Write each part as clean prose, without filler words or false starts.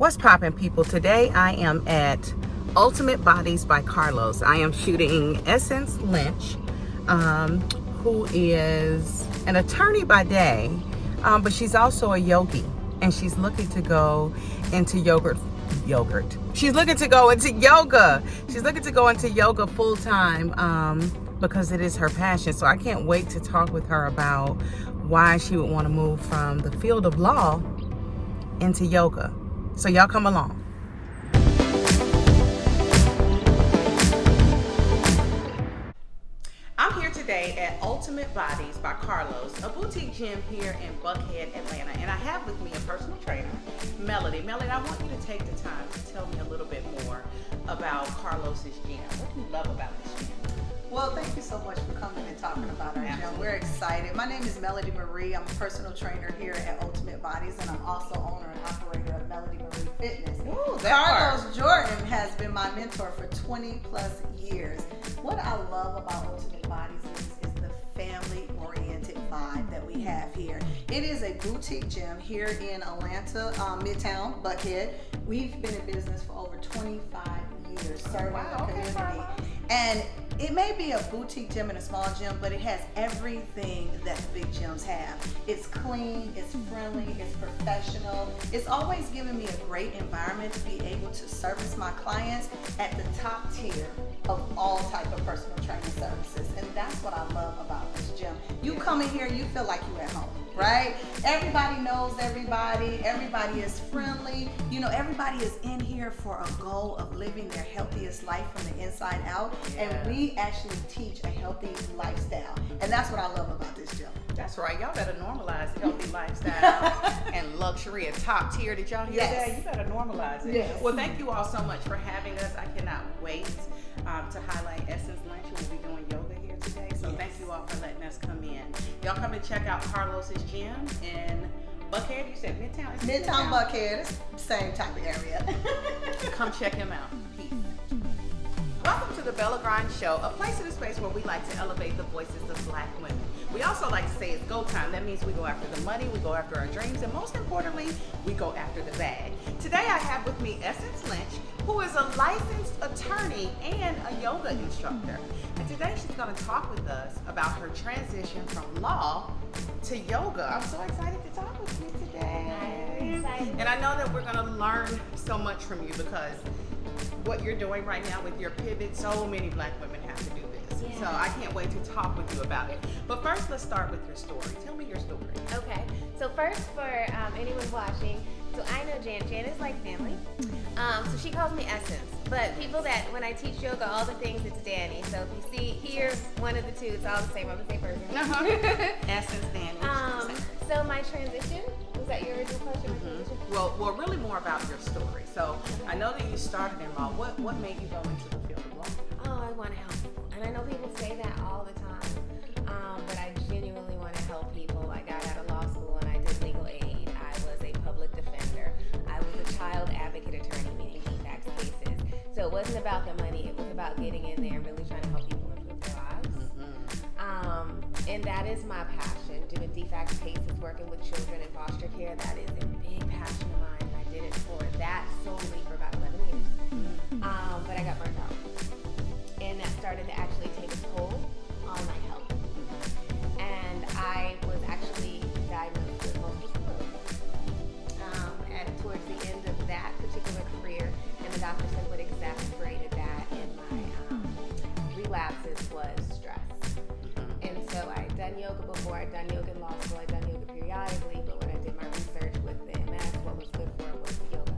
What's poppin', people? Today I am at Ultimate Bodies by Carlos. I am shooting Essence Lynch, who is an attorney by day, but she's also a yogi, and she's looking to go into yogurt. She's looking to go into yoga. She's looking to go into yoga full time because it is her passion. So I can't wait to talk with her about why she would want to move from the field of law into yoga. So y'all come along. I'm here today at Ultimate Bodies by Carlos, a boutique gym here in Buckhead, Atlanta. And I have with me a personal trainer, Melody. Melody, I want you to take the time to tell me a little bit more about Carlos's gym. What do you love about this gym? Well, thank you so much for coming and talking about our gym. We're excited. My name is Melody Marie. I'm a personal trainer here at Ultimate Bodies, and I'm also owner and operator of Melody Marie Fitness. Ooh, Carlos Jordan has been my mentor for 20 plus years. What I love about Ultimate Bodies is the family-oriented vibe that we have here. It is a boutique gym here in Atlanta, Midtown, Buckhead. We've been in business for over 25 years serving the community. And it may be a boutique gym and a small gym, but it has everything that the big gyms have. It's clean, it's friendly, it's professional. It's always given me a great environment to be able to service my clients at the top tier of all type of personal training services. And that's what I love about this gym. You come in here, you feel like you're at home, right? Everybody knows everybody. Everybody is friendly. You know, everybody is in here for a goal of living their healthiest life from the inside out. And we actually teach a healthy lifestyle. And that's what I love about this gym. That's right. Y'all better normalize healthy lifestyle and luxury and top tier. Did y'all hear that? You better normalize it. Yes. Well, thank you all so much for having us. I cannot wait to highlight Essence Lynch, who will be doing yoga here today. So thank you all for letting us come in. Y'all come and check out Carlos's gym in Buckhead. You said Midtown? Midtown Buckhead. It's the same type of area. Come check him out. Peace. Welcome to the Bella Grind Show, a place in a space where we like to elevate the voices of Black women. We also like to say it's go time. That means we go after the money, we go after our dreams, and most importantly, we go after the bag. Today I have with me Essence Lynch, who is a licensed attorney and a yoga instructor. And today she's going to talk with us about her transition from law to yoga. I'm so excited to talk with you today. I'm excited. And I know that we're going to learn so much from you because what you're doing right now with your pivot, so many Black women have to do this. Yeah. So I can't wait to talk with you about it. But first, let's start with your story. Tell me your story. Okay, so first for anyone watching, so I know Jan. Jan is like family. So she calls me Essence. But people that, when I teach yoga, all the things, it's Dani. So if you see here, one of the two, it's all the same. I'm the same person. Essence, Dani. So my transition, was that your original question? Well, really more about your story. So I know that you started in law. What made you go into the field of law? Oh, I want to help people. And I know people say that all the time, but I genuinely want to help people. I got out of law school and I did legal aid. I was a public defender. I was a child advocate attorney, meaning defects cases. So it wasn't about the money. It was about getting in there and really trying to help people improve their lives. And that is my passion, doing defects cases, working with children in foster care. That is a big passion of mine. And I did it for that solely for about 11 years. But I got burned out. And that started to actually take a toll on my health. And I was actually diagnosed with multiple sclerosis towards the end of that particular career. And the doctor said what exacerbated that in my relapses was stress. And so I'd done yoga before, I'd done yoga in law school, I'd done yoga periodically, but when I did my research with the MS, what was good for it was yoga.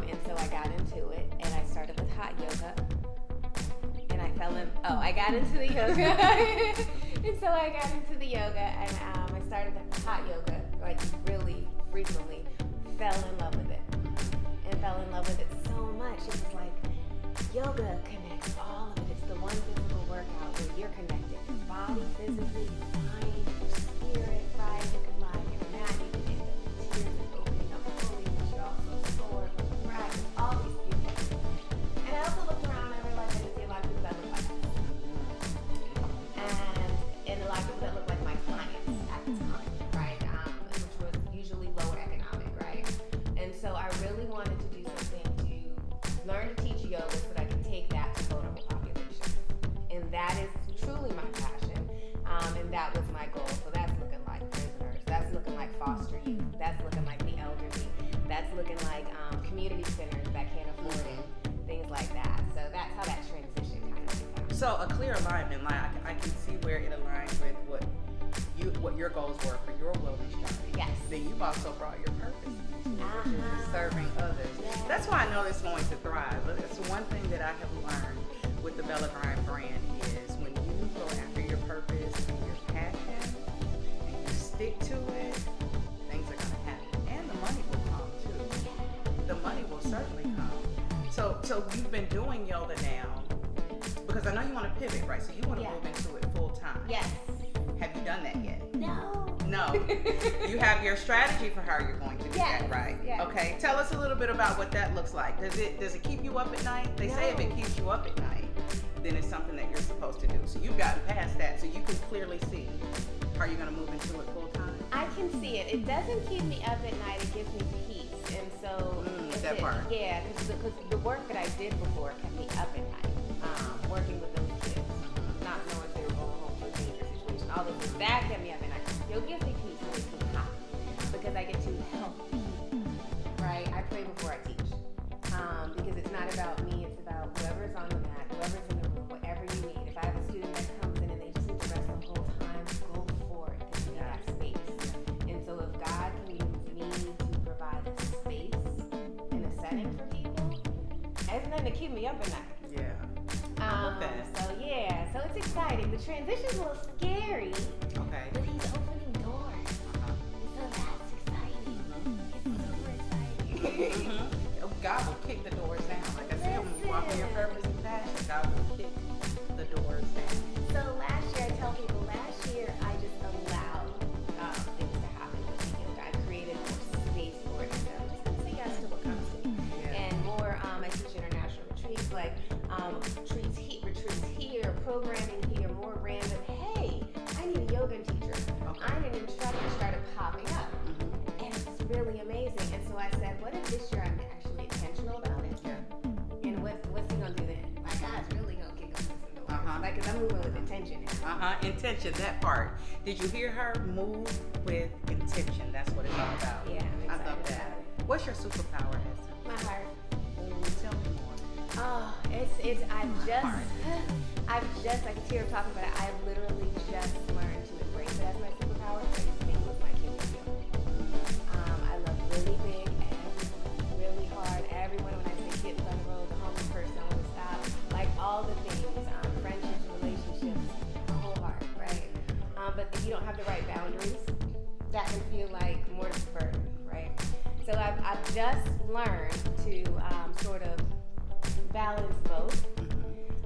And so I got into it, and I started with hot yoga, and I got into the yoga, and so I got into the yoga, and I started hot yoga, like really frequently, fell in love with it, and fell in love with it so much. It was like, yoga connects all of it. It's the one physical workout where you're connected. Your body physically, your mind, your spirit, right? You can lie on your mat, you can end up in tears and opening up fully, but you're also sore from the practice, all these beautiful things. And I also looked around and I realized I didn't see a lot of people that look like us. And a lot of people that look like my clients at the time, right? Which was usually lower economic, right? And so I really looking like community centers that can't afford it, things like that. So that's how that transition kind of becomes. So a clear alignment, like I can see where it aligns with what your goals were for your wellness journey. Yes. Then you've also brought your purpose, which is serving others. Yes. That's why I know it's going to thrive. But it's one thing that I have learned with the Bella Grind brand is when you go after your purpose and your passion and you stick to it, things are going to happen. And the money will come too. The money will certainly come. So you've been doing yoga now because I know you want to pivot, right? So you want to move into it full time. Yes. Have you done that yet? No. You have your strategy for how you're going to do that, right? Yes. Okay. Tell us a little bit about what that looks like. Does it keep you up at night? They say if it keeps you up at night, then it's something that you're supposed to do. So you've gotten past that, so you can clearly see how you're going to move into it full time. I can see it. It doesn't keep me up at night. It gives me peace, and so that part. Yeah, because the work that I did before kept me up at night, working with those kids, not knowing if they were going home to a dangerous situation. All those things that kept me up at night. Yoga gives me peace when it's too hot because I get to help people. Right? I pray before I teach because it's not about me. It's about whoever's on the mat, whoever's in the room, whatever you need. If I have a student that comes in and they just need to rest the whole time, go for it. Give me that space. And so if God can use me to provide a space and a setting for people, that's nothing to keep me up at night. Yeah. So it's exciting. The transition's a little scary. Okay. But he's opening doors. So that's exciting. It's super exciting. God will kick the doors down. Like I said, when you walk in your purpose and passion, God will kick the doors down. So last year, I tell people, I just allowed things to happen with the yoga. I created more space for it. So I'm just going to say yes to what comes to me. Yeah. And more, I teach international retreats, like retreats here, programming here, more random. Hey, I need a yoga teacher. Okay. I need an instructor started popping up. And it's really amazing. And so I said, what if this year I'm actually intentional about it? Yeah. And what's he going to do then? My God's really going to kick us in the doors. Like, because I'm moving with intention now. Intention, that part. Did you hear her? Move with intention. That's what it's all about. Yeah, I'm I love excited that. about it. What's your superpower, Esther? My heart. Tell me more. Oh, I've just, I can hear her talking about it. I've literally just learned to embrace it as my superpower. I used to think it was my kid's skill. I love really big, really hard. Everyone, when I say kittens on the road, the homeless person, I want to stop. Like all the things, friendships, relationships, my whole heart, right? But if you don't have the right boundaries, that can feel like more of a burden, right? So I've just learned to sort of balance both,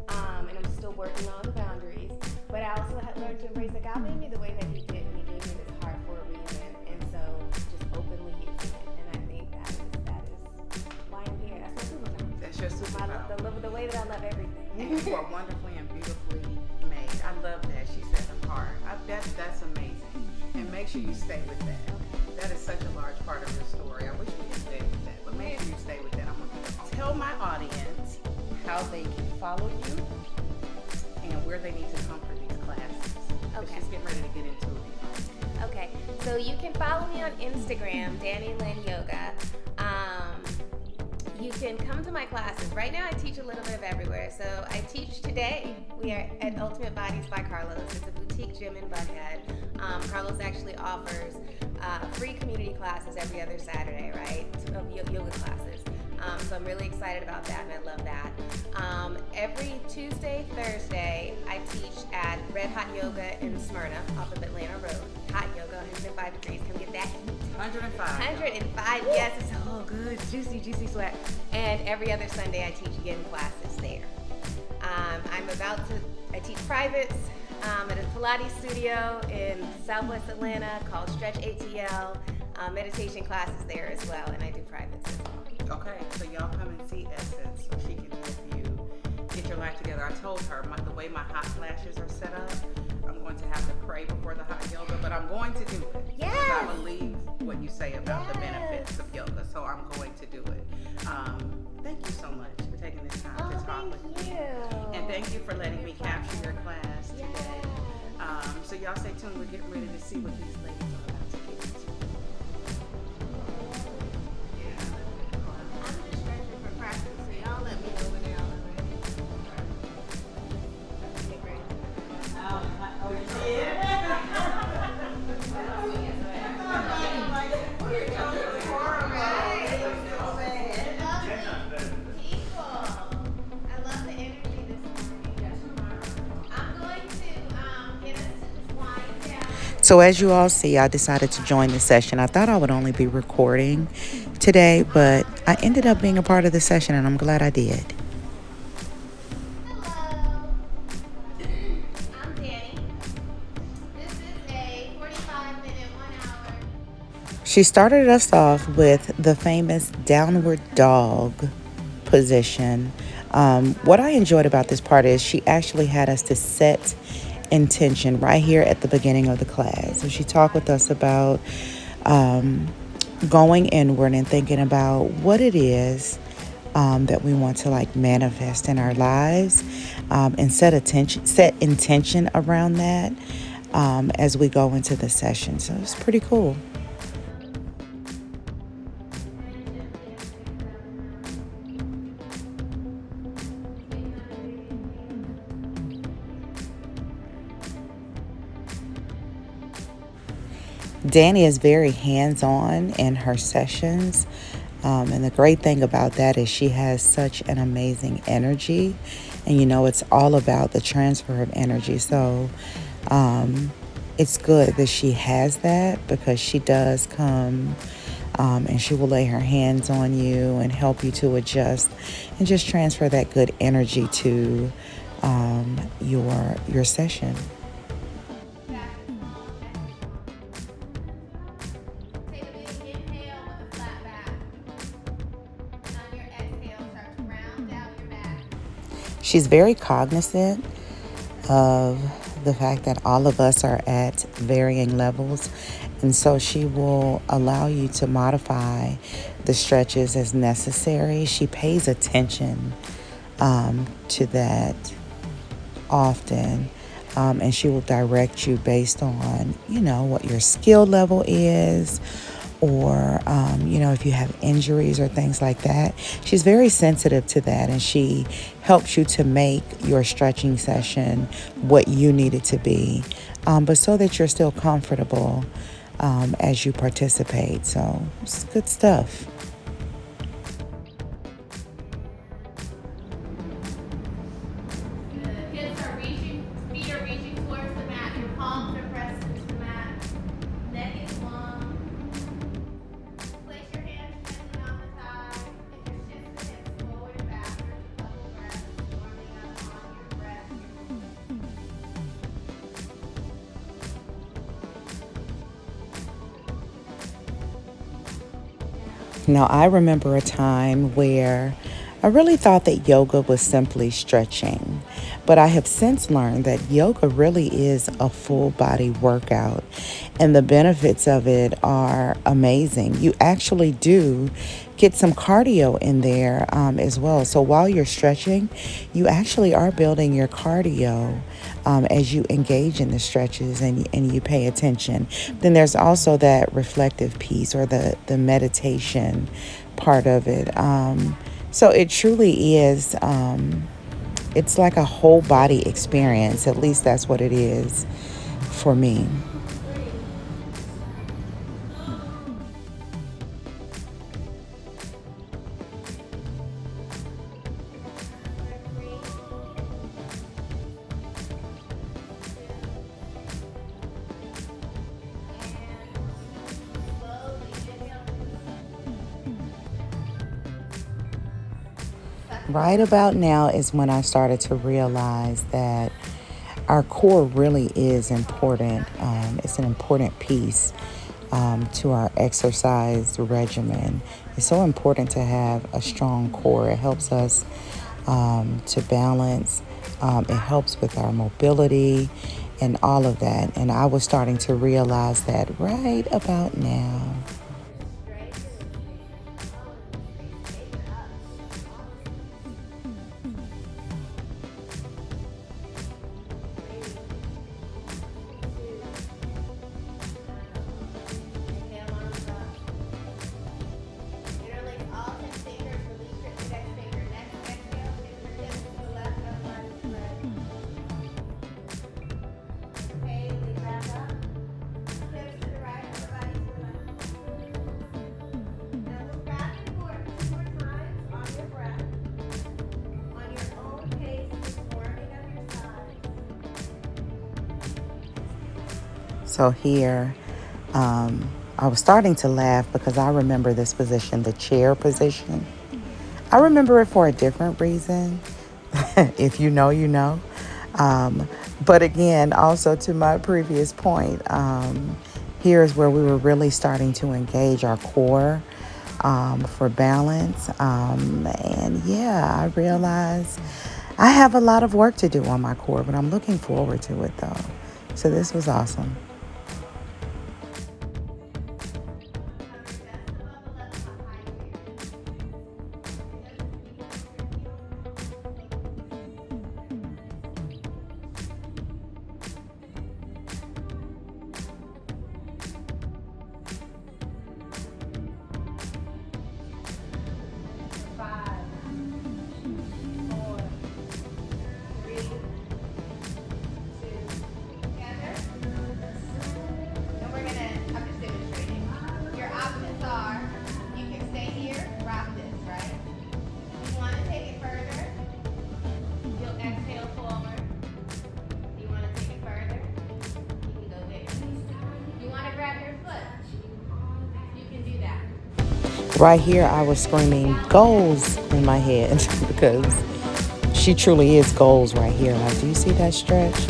and I'm still working on the boundaries. But I also had learned to embrace that God made me the way that He did, and He gave me this heart for a reason. And so just openly using it, and I think that is why I'm here. That's my superpower. That's your superpower. The way that I love everything. You are wonderfully and beautifully made. I love that. She said her heart. That's amazing. And make sure you stay with that. That is such a large part of your story. I wish we had stayed with that, but make sure you stay with that. I'm gonna tell my audience how they can follow you and where they need to come for these classes. Okay. She's getting ready to get into it. Okay, so you can follow me on Instagram, Dani Lynn Yoga. You can come to my classes. Right now I teach a little bit of everywhere. So I teach today. We are at Ultimate Bodies by Carlos. It's a boutique gym in Buckhead. Carlos actually offers free community classes every other Saturday, right? Of yoga classes. So I'm really excited about that, and I love that. Every Tuesday, Thursday, I teach at Red Hot Yoga in Smyrna off of Atlanta Road. Hot yoga, 105 degrees. Come get that heat. 105. 105, yes, it's so good. Juicy sweat. And every other Sunday, I teach yin classes there. I teach privates at a Pilates studio in Southwest Atlanta called Stretch ATL. Meditation classes there as well, and I do privates as well. Okay, so y'all come and see Essence so she can help you get your life together. I told her the way my hot flashes are set up, I'm going to have to pray before the hot yoga, but I'm going to do it. Yes. Because I believe what you say about the benefits of yoga, so I'm going to do it. Thank you so much for taking this time to talk with me. And thank you for letting me capture your class today. So y'all stay tuned. We're getting ready to see what these ladies are about to get into. Yeah. So as you all see, I decided to join the session. I thought I would only be recording today, but I ended up being a part of the session, and I'm glad I did. Hello, I'm Dani. This is a 45-minute, 1 hour. She started us off with the famous downward dog position. What I enjoyed about this part is she actually had us to set intention right here at the beginning of the class. So she talked with us about going inward and thinking about what it is that we want to like manifest in our lives, and set intention around that as we go into the session. So it's pretty cool. Dani is very hands-on in her sessions. And the great thing about that is she has such an amazing energy. And it's all about the transfer of energy. So it's good that she has that, because she does come and she will lay her hands on you and help you to adjust and just transfer that good energy to your session. Take a big inhale with a flat back. And on your exhale, start to round out your back. She's very cognizant of the fact that all of us are at varying levels. And so she will allow you to modify the stretches as necessary. She pays attention to that often. And she will direct you based on, what your skill level is, or, if you have injuries or things like that. She's very sensitive to that, and she helps you to make your stretching session what you need it to be, but so that you're still comfortable as you participate. So it's good stuff. Hips are reaching, feet are reaching towards the mat. Your palms are pressed into the mat. Neck is long. Place your hands gently on the thigh. And you shift the hips forward and backward. A couple breaths, warming up on your breath. Now, I remember a time where I really thought that yoga was simply stretching, but I have since learned that yoga really is a full body workout, and the benefits of it are amazing. You actually do get some cardio in there as well. So while you're stretching, you actually are building your cardio as you engage in the stretches and you pay attention. Then there's also that reflective piece, or the meditation part of it. So it truly is, it's like a whole body experience. At least that's what it is for me. Right about now is when I started to realize that our core really is important. It's an important piece to our exercise regimen. It's so important to have a strong core. It helps us to balance. It helps with our mobility and all of that. And I was starting to realize that right about now. So here, I was starting to laugh because I remember this position, the chair position. I remember it for a different reason. If you know, you know. But again, also to my previous point, here is where we were really starting to engage our core for balance. And yeah, I realized I have a lot of work to do on my core, but I'm looking forward to it though. So this was awesome. Right here, I was screaming goals in my head because she truly is goals right here. Like, do you see that stretch?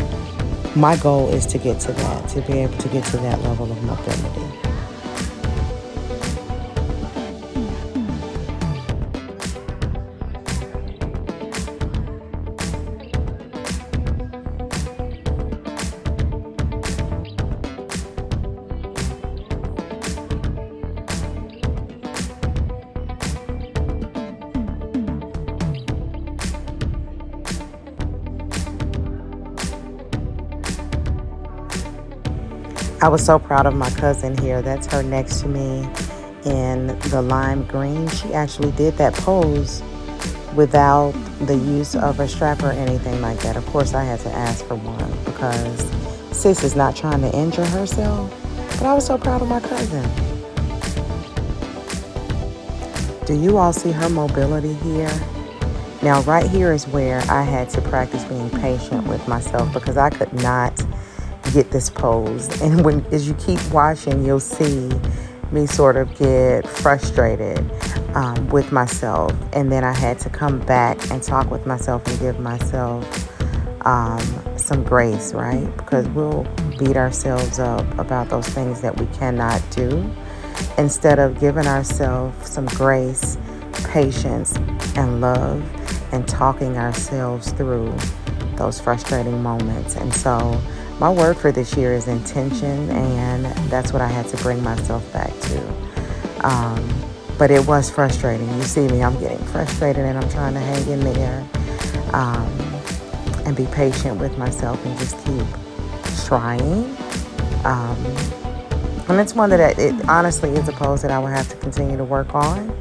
My goal is to get to that, to be able to get to that level of mobility. I was so proud of my cousin here. That's her next to me in the lime green. She actually did that pose without the use of a strap or anything like that. Of course, I had to ask for one because sis is not trying to injure herself. But I was so proud of my cousin. Do you all see her mobility here? Now, right here is where I had to practice being patient with myself because I could not get this pose. And as you keep watching, you'll see me sort of get frustrated with myself. And then I had to come back and talk with myself and give myself some grace, right? Because we'll beat ourselves up about those things that we cannot do instead of giving ourselves some grace, patience, and love and talking ourselves through those frustrating moments. And so my word for this year is intention, and that's what I had to bring myself back to. But it was frustrating. You see me, I'm getting frustrated and I'm trying to hang in there and be patient with myself and just keep trying. And it's one that it honestly is a pose that I will have to continue to work on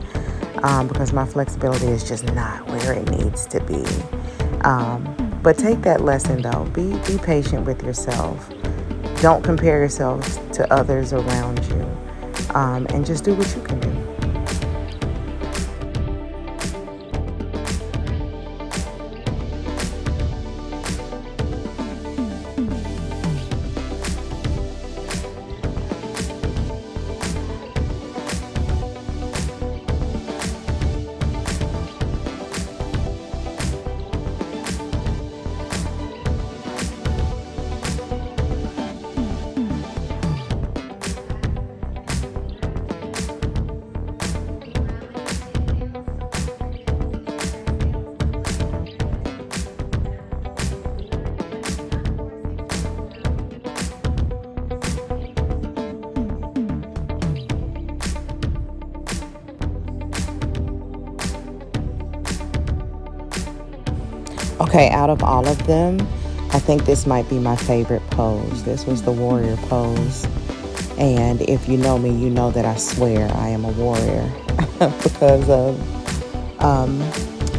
because my flexibility is just not where it needs to be. But take that lesson though. Be patient with yourself. Don't compare yourself to others around you. And just do what you can do. Okay, out of all of them, I think this might be my favorite pose. This was the warrior pose. And if you know me, you know that I swear I am a warrior because of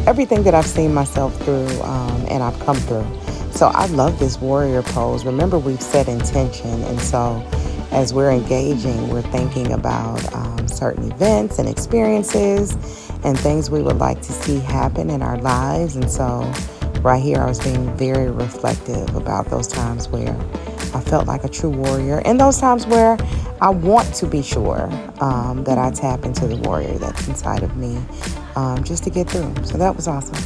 everything that I've seen myself through and I've come through. So I love this warrior pose. Remember, we've set intention. And so as we're engaging, we're thinking about certain events and experiences and things we would like to see happen in our lives. And so right here, I was being very reflective about those times where I felt like a true warrior. In those times where I want to be sure that I tap into the warrior that's inside of me just to get through. So that was awesome.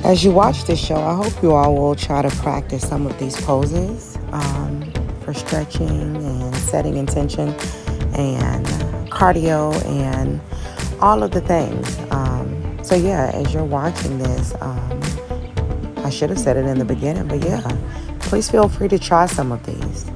As you watch this show, I hope you all will try to practice some of these poses for stretching and setting intention and cardio and all of the things. So yeah, as you're watching this, I should have said it in the beginning, but yeah, please feel free to try some of these.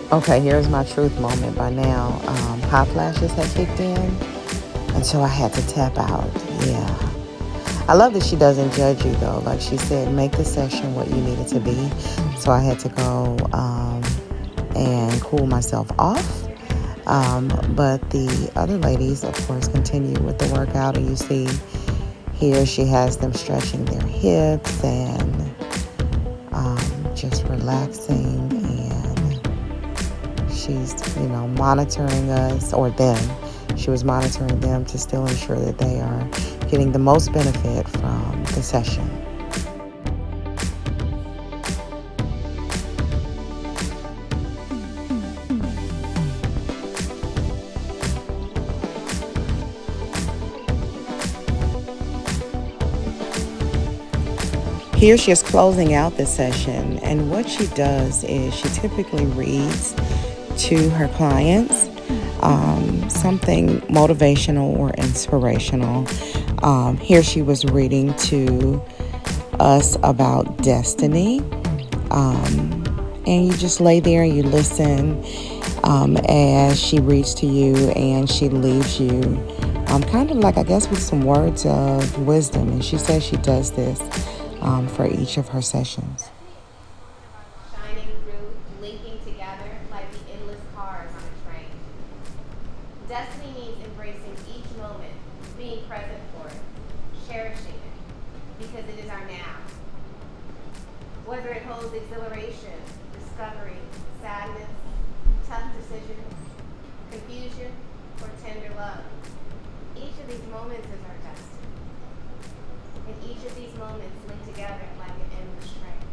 Okay, here's my truth moment. By now, hot flashes had kicked in, and so I had to tap out. Yeah. I love that she doesn't judge you, though. Like she said, make the session what you need it to be. So I had to go and cool myself off. But the other ladies, of course, continue with the workout. And you see here she has them stretching their hips and just relaxing, and she's, monitoring us, or them. She was monitoring them to still ensure that they are getting the most benefit from the session. Here she is closing out the session, and what she does is she typically reads to her clients something motivational or inspirational. Here she was reading to us about destiny, and you just lay there and you listen as she reads to you, and she leaves you kind of like, I guess, with some words of wisdom. And she says she does this for each of her sessions. Shining through, linking together like the endless cars on a train. Destiny means embracing each moment, being present for it, cherishing it, because it is our now. Whether it holds exhilaration, discovery, sadness, tough decisions, confusion, or tender love, each of these moments is our destiny. And each of these moments link together like an endless train.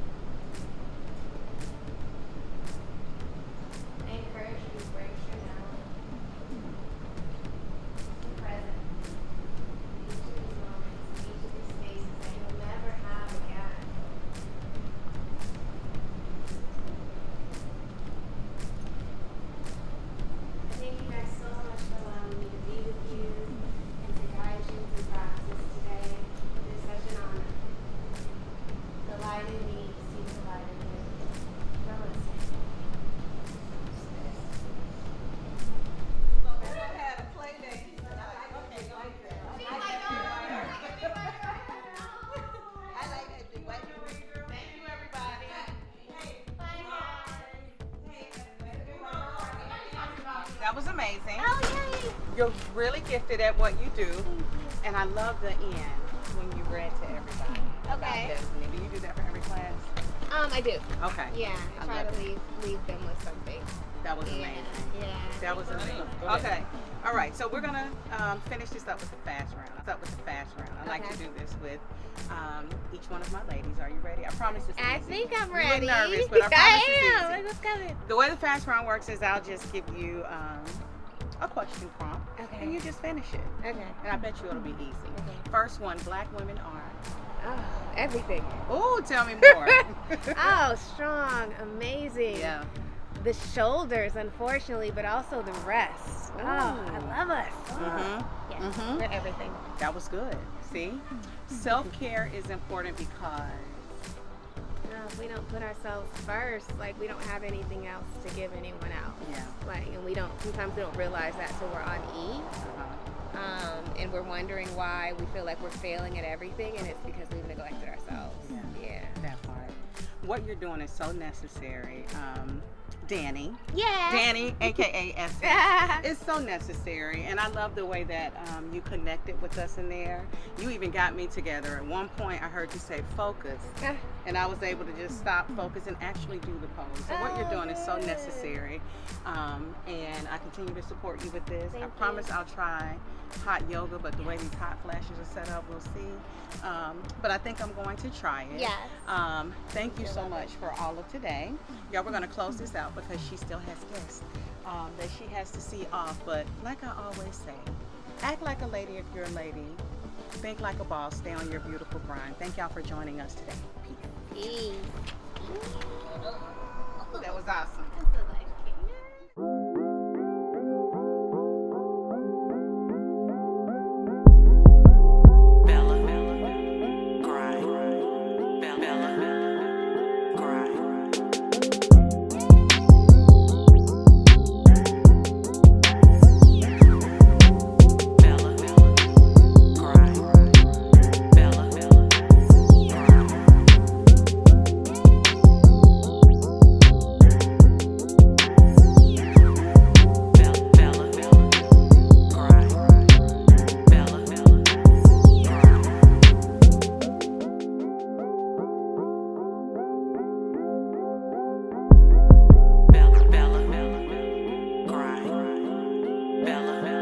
I encourage you to embrace your now. Be present. Each of these moments, each of these spaces that you'll never have again. I thank you guys so much for allowing me to be with you and to guide you through practice today. It is such an honor. The light in me sees the light in you. Now listen. We're gonna have a play date tonight. Okay, go ahead. I like that big white girl. Thank you, everybody. Bye, That was amazing. Oh, yay! You're really gifted at what you do. And I love the end when you read to everybody. Okay. About Destiny. Do you do that for every class? I do. Okay. Yeah, I try love to it. leave them with something. That was amazing. Yeah. That was amazing. Okay. All right. So we're gonna finish this up with the fast round. I like to Okay. do this with each one of my ladies. Are you ready? I promise it's I easy. think I'm You ready. look nervous, but I promise I it's am. easy. What's coming? The way the fast round works is I'll just give you a question prompt, Okay. and you just finish it. Okay. And I bet you it'll be easy. Okay. First one: Black women are. Oh, everything. Oh, tell me more. Oh, strong, amazing. Yeah. The shoulders, unfortunately, but also the rest. Oh, I love us. Mhm. Yes, Mhm. we're everything. That was good. See, self-care is important because. If we don't put ourselves first, like we don't have anything else to give anyone else. Yeah. Like, and sometimes we don't realize that till we're on E. And we're wondering why we feel like we're failing at everything, and it's because we've neglected ourselves. Yeah. That part. What you're doing is so necessary. Dani. Yeah. Dani, aka Essence. It's so necessary, and I love the way that you connected with us in there. You even got me together. At one point, I heard you say focus, and I was able to just stop, focus, and actually do the pose. So what you're doing is so necessary, and I continue to support you with this. Thank I promise I'll try hot yoga, but the way these hot flashes are set up, we'll see. But I think I'm going to try it. Yes. Thank you so much for all of today. Y'all, we're going to close this out because she still has guests that she has to see off. But like I always say, act like a lady if you're a lady. Think like a boss. Stay on your beautiful grind. Thank y'all for joining us today. Peace. Peace. That was awesome. Bella.